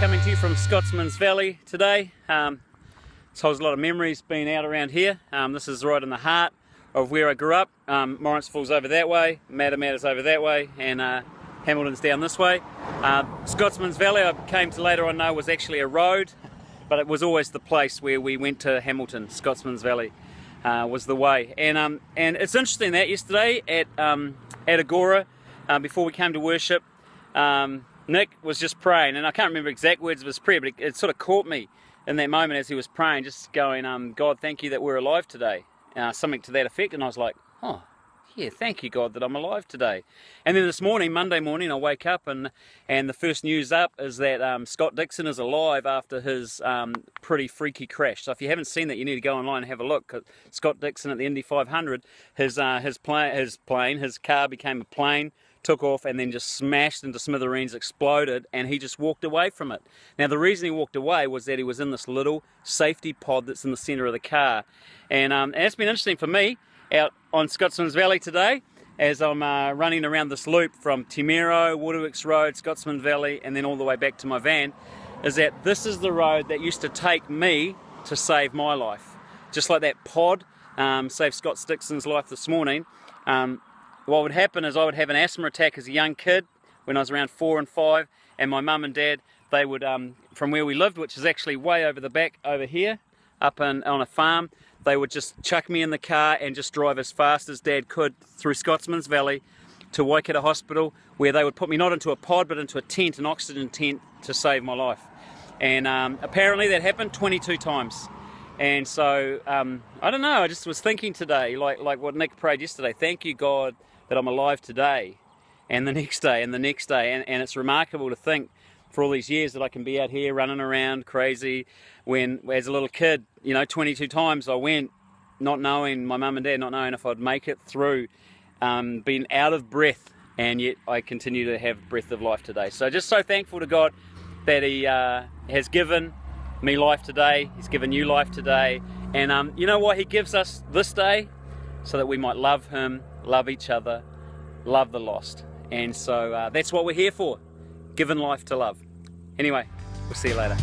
coming to you from Scotsman's Valley today. This holds a lot of memories being out around here. This is right in the heart of where I grew up. Morrinsville's over that way, Matamata's over that way, and Hamilton's down this way. Scotsman's Valley, I came to later on know, was actually a road, but it was always the place where we went to Hamilton. Scotsman's Valley was the way. And it's interesting that yesterday at a Gora, before we came to worship, Nick was just praying, and I can't remember exact words of his prayer, but it sort of caught me in that moment as he was praying, just going, God, thank you that we're alive today. Something to that effect, and I was like, oh, yeah, thank you, God, that I'm alive today. And then this morning, Monday morning, I wake up and the first news up is that Scott Dixon is alive after his pretty freaky crash. So if you haven't seen that, you need to go online and have a look. Scott Dixon at the Indy 500, his car became a plane, took off and then just smashed into smithereens, exploded, and he just walked away from it. Now the reason he walked away was that he was in this little safety pod that's in the centre of the car. And it's been interesting for me out on Scotsman's Valley today as I'm running around this loop from Timero, Waterworks Road, Scotsman Valley, and then all the way back to my van, is that this is the road that used to take me to save my life. Just like that pod saved Scott Dixon's life this morning. What would happen is I would have an asthma attack as a young kid when I was around 4 and 5, and my mum and dad, they would, from where we lived, which is actually way over the back over here, up on a farm, they would just chuck me in the car and just drive as fast as Dad could through Scotsman's Valley to Waikato Hospital, where they would put me not into a pod but into a tent, an oxygen tent, to save my life. And apparently that happened 22 times. And so, I don't know, I just was thinking today, like what Nick prayed yesterday, thank you, God, that I'm alive today, and the next day, and the next day. And it's remarkable to think for all these years that I can be out here running around crazy, when as a little kid, 22 times I went not knowing, my mum and dad not knowing if I'd make it through, being out of breath, and yet I continue to have breath of life today. So just so thankful to God that He has given me life today, He's given you life today, and you know what He gives us this day? So that we might love Him, love each other, love the lost. And so that's what we're here for, given life to love. Anyway, we'll see you later.